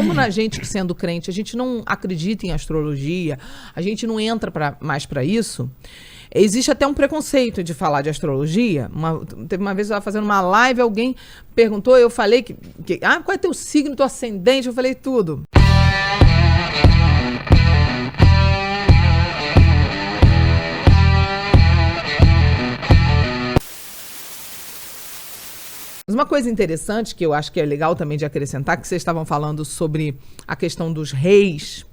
como a gente, sendo crente, a gente não acredita em astrologia, a gente não entra mais para isso, existe até um preconceito de falar de astrologia. Teve uma vez eu estava fazendo uma live, alguém perguntou, eu falei qual é teu signo, teu ascendente? Eu falei tudo. Mas uma coisa interessante, que eu acho que é legal também de acrescentar, que vocês estavam falando sobre a questão dos reis.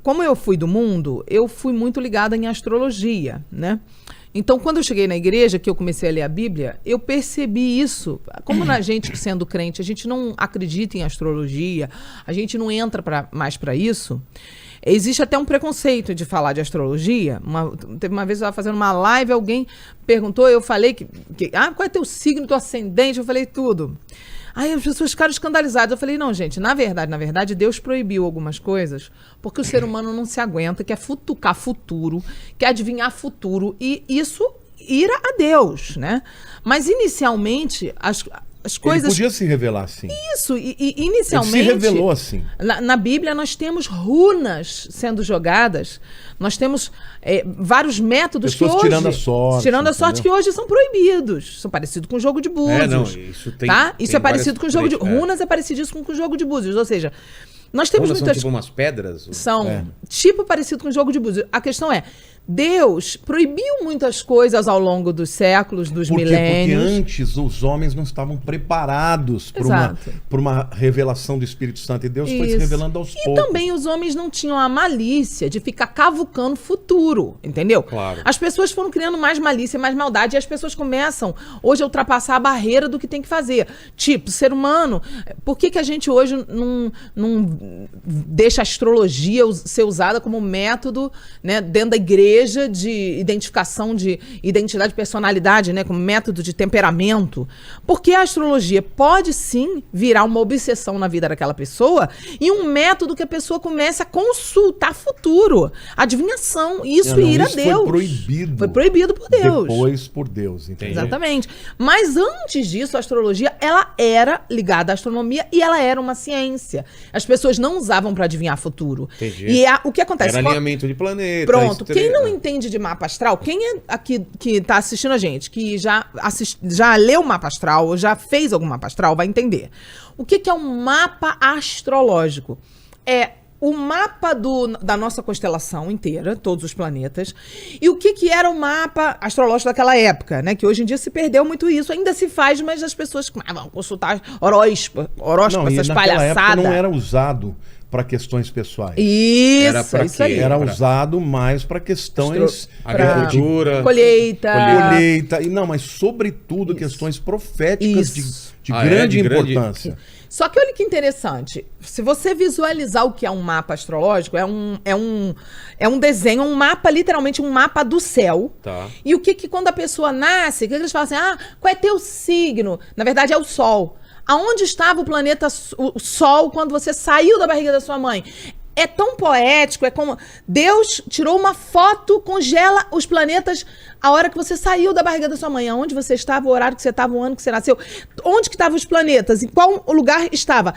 Como eu fui do mundo, eu fui muito ligada em astrologia, né? Então, quando eu cheguei na igreja, que eu comecei a ler a Bíblia, eu percebi isso. Como a gente, sendo crente, a gente não acredita em astrologia, a gente não entra mais para isso, existe até um preconceito de falar de astrologia. Teve uma vez eu estava fazendo uma live, alguém perguntou, eu falei qual é teu signo, teu ascendente? Eu falei tudo. Aí as pessoas ficaram escandalizadas. Eu falei, não, gente, na verdade, Deus proibiu algumas coisas porque o ser humano não se aguenta, quer futucar futuro, quer adivinhar futuro, e isso ira a Deus, né? Mas, inicialmente, as coisas... Ele podia se revelar assim. Isso, e inicialmente... Ele se revelou assim. Na Bíblia nós temos runas sendo jogadas, nós temos vários métodos pessoas que hoje... tirando a sorte, que hoje são proibidos. São parecidos com o jogo de búzios. Isso tem... Tá? Isso tem é parecido com o jogo de... Runas é parecido com o jogo de búzios, ou seja... Nós temos runas muitas... são tipo umas pedras? São tipo parecido com o jogo de búzios. A questão é, Deus proibiu muitas coisas ao longo dos séculos, dos milênios. Porque antes os homens não estavam preparados para uma revelação do Espírito Santo. E Deus foi se revelando aos poucos. E também os homens não tinham a malícia de ficar cavucando futuro, entendeu? Claro. As pessoas foram criando mais malícia, mais maldade, e as pessoas começam hoje a ultrapassar a barreira do que tem que fazer. Tipo, ser humano, por que a gente hoje não deixa a astrologia ser usada como método, né, dentro da igreja, de identificação de identidade e personalidade, né, como método de temperamento? Porque a astrologia pode sim virar uma obsessão na vida daquela pessoa e um método que a pessoa comece a consultar futuro, adivinhação, isso ira a Deus. Foi proibido. Foi proibido por Deus. Depois por Deus, entendeu? Exatamente. Mas antes disso, a astrologia, ela era ligada à astronomia e ela era uma ciência. As pessoas não usavam para adivinhar futuro. Entendi. E o que acontece? Era alinhamento de planeta. Pronto. Quem não entende de mapa astral, quem é aqui que está assistindo a gente, que já leu mapa astral, ou já fez algum mapa astral, vai entender. O que é um mapa astrológico? É o mapa da nossa constelação inteira, todos os planetas, e o que era o mapa astrológico daquela época, né? Que hoje em dia se perdeu muito isso, ainda se faz, mas as pessoas vão consultar horóscopo, essas palhaçadas. Época não era usado para questões pessoais. Isso aí. Era usado mais para questões... Agricultura. Colheita. Mas sobretudo questões proféticas de grande importância. Só que olha que interessante, se você visualizar o que é um mapa astrológico, é um desenho, um mapa, literalmente um mapa do céu. Tá. E o que quando a pessoa nasce, que eles falam assim, qual é teu signo? Na verdade é o Sol. Aonde estava o planeta, o Sol, quando você saiu da barriga da sua mãe? É tão poético, é como Deus tirou uma foto, congela os planetas a hora que você saiu da barriga da sua mãe. Aonde você estava, o horário que você estava, o ano que você nasceu. Onde que estavam os planetas? Em qual lugar estava?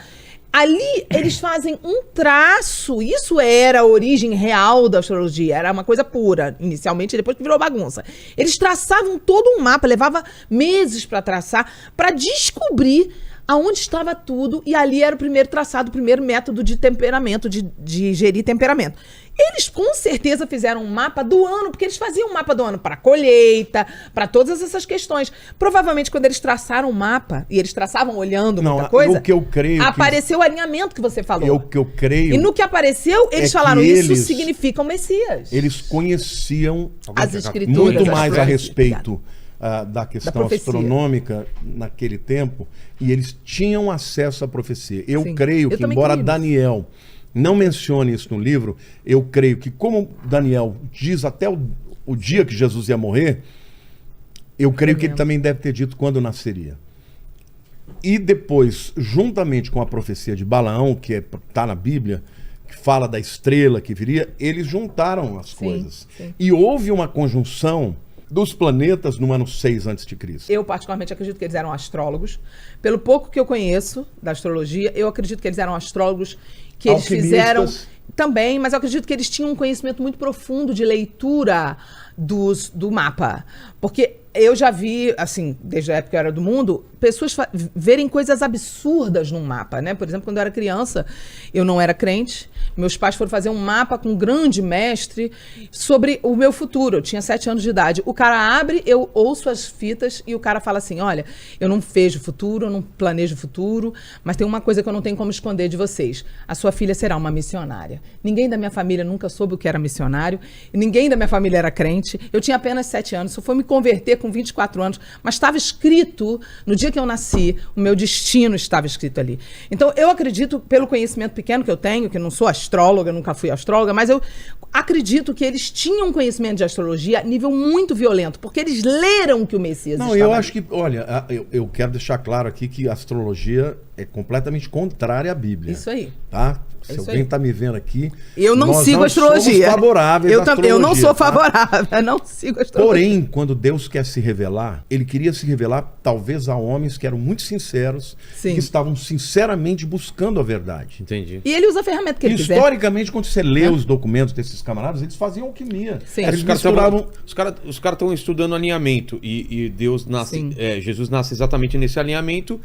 Ali eles fazem um traço. Isso era a origem real da astrologia. Era uma coisa pura, inicialmente, depois que virou bagunça. Eles traçavam todo um mapa, levava meses para traçar, para descobrir aonde estava tudo, e ali era o primeiro traçado, o primeiro método de temperamento, de gerir temperamento. Eles com certeza fizeram um mapa do ano, porque eles faziam um mapa do ano para colheita, para todas essas questões. Provavelmente quando eles traçaram o mapa, e eles traçavam olhando muita coisa, o que eu creio apareceu o alinhamento que você falou. O que eu creio... E no que apareceu, eles falaram, isso significa o Messias. Eles conheciam as escrituras, muito mais a respeito da questão astronômica naquele tempo, e eles tinham acesso à profecia. Eu creio que, embora Daniel não mencione isso no livro, eu creio que, como Daniel diz até o dia que Jesus ia morrer, eu creio que ele também deve ter dito quando nasceria. E depois, juntamente com a profecia de Balaão, que está na Bíblia, que fala da estrela que viria, eles juntaram as coisas. Sim. E houve uma conjunção dos planetas no ano 6 a.C.? Eu, particularmente, acredito que eles eram astrólogos. Pelo pouco que eu conheço da astrologia, eu acredito que eles eram astrólogos, que eles fizeram... Também, mas eu acredito que eles tinham um conhecimento muito profundo de leitura do mapa. Porque eu já vi, assim, desde a época que eu era do mundo, pessoas verem coisas absurdas num mapa, né? Por exemplo, quando eu era criança, eu não era crente. Meus pais foram fazer um mapa com um grande mestre sobre o meu futuro. Eu tinha 7 anos de idade. O cara abre, eu ouço as fitas e o cara fala assim, olha, eu não vejo o futuro, eu não planejo o futuro, mas tem uma coisa que eu não tenho como esconder de vocês. A sua filha será uma missionária. Ninguém da minha família nunca soube o que era missionário. Ninguém da minha família era crente. Eu tinha apenas 7 anos. Só fui me converter com 24 anos. Mas estava escrito, no dia que eu nasci, o meu destino estava escrito ali. Então, eu acredito, pelo conhecimento pequeno que eu tenho, que não sou astróloga, nunca fui astróloga, mas eu acredito que eles tinham conhecimento de astrologia a nível muito violento, porque eles leram que o Messias estava eu ali. acho que, olha, eu quero deixar claro aqui que a astrologia é completamente contrária à Bíblia. Isso aí. Tá? Se alguém está me vendo aqui, eu não sigo astrologia. Somos favoráveis à astrologia, eu não sou favorável, eu não sigo astrologia. Porém, quando Deus quer se revelar, ele queria se revelar talvez a homens que eram muito sinceros, que estavam sinceramente buscando a verdade. Entendi. E ele usa a ferramenta que ele quiser. Historicamente, quando você lê os documentos desses camaradas, eles faziam alquimia. Sim. Eles misturavam... Os caras estão estudando alinhamento e Deus nasce, Jesus nasce exatamente nesse alinhamento,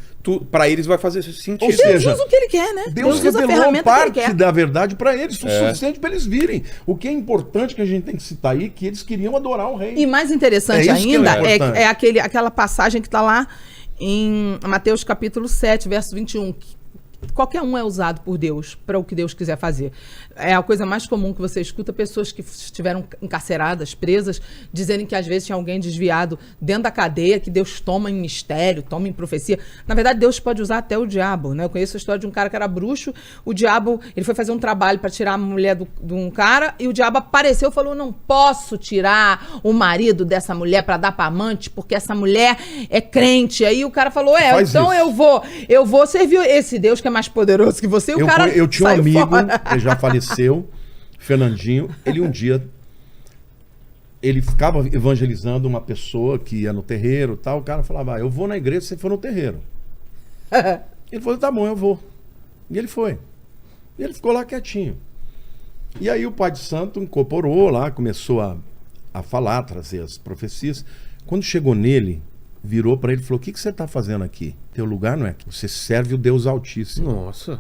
para eles vai fazer sentido. Ou seja, usa o que ele quer, né? Deus usa a revelou ferramenta parte que ele quer. da verdade para eles, o suficiente para eles virem. O que é importante que a gente tem que citar aí, que eles queriam adorar o rei. E mais interessante ainda é aquela passagem que está lá em Mateus capítulo 7, verso 21, qualquer um é usado por Deus para o que Deus quiser fazer. É a coisa mais comum que você escuta pessoas que estiveram encarceradas, presas, dizerem que às vezes tinha alguém desviado dentro da cadeia, que Deus toma em mistério, toma em profecia. Na verdade, Deus pode usar até o diabo, né? Eu conheço a história de um cara que era bruxo, o diabo, ele foi fazer um trabalho para tirar a mulher de um cara, e o diabo apareceu e falou, não posso tirar o marido dessa mulher para dar para amante, porque essa mulher é crente. Aí o cara falou, então eu vou servir esse Deus que é mais poderoso que você. E eu tinha um amigo, ele já faleceu, Fernandinho, ele um dia, ele ficava evangelizando uma pessoa que ia no terreiro e tal, o cara falava, eu vou na igreja se você for no terreiro. Ele falou, tá bom, eu vou. E ele foi. E ele ficou lá quietinho. E aí o pai de santo incorporou lá, começou a falar, trazer as profecias. Quando chegou nele, virou para ele e falou, o que você está fazendo aqui? Teu lugar não é aqui. Você serve o Deus Altíssimo. Nossa.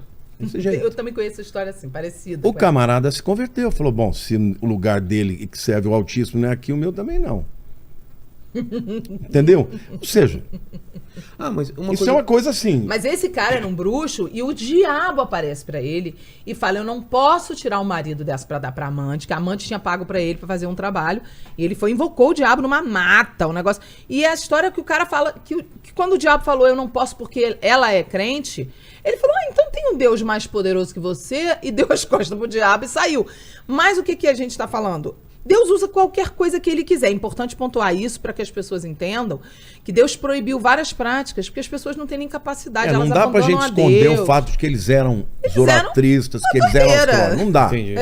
Eu também conheço a história assim, parecida. O camarada se converteu. Falou, bom, se o lugar dele que serve o Altíssimo não é aqui, o meu também não. Entendeu? Ou seja, isso é uma coisa assim. Mas esse cara era um bruxo e o diabo aparece pra ele e fala, eu não posso tirar o marido dessa pra dar pra amante, que a amante tinha pago pra ele pra fazer um trabalho, e ele invocou o diabo numa mata, um negócio. E é a história que o cara fala, que quando o diabo falou, eu não posso porque ela é crente, ele falou, então tem um Deus mais poderoso que você, e deu as costas pro diabo e saiu. Mas o que a gente tá falando? Deus usa qualquer coisa que ele quiser. É importante pontuar isso para que as pessoas entendam que Deus proibiu várias práticas, porque as pessoas não têm nem capacidade. Não dá pra gente esconder o fato de que eles eram zoratristas, que eles eram astrólogos. Não dá. Entendi.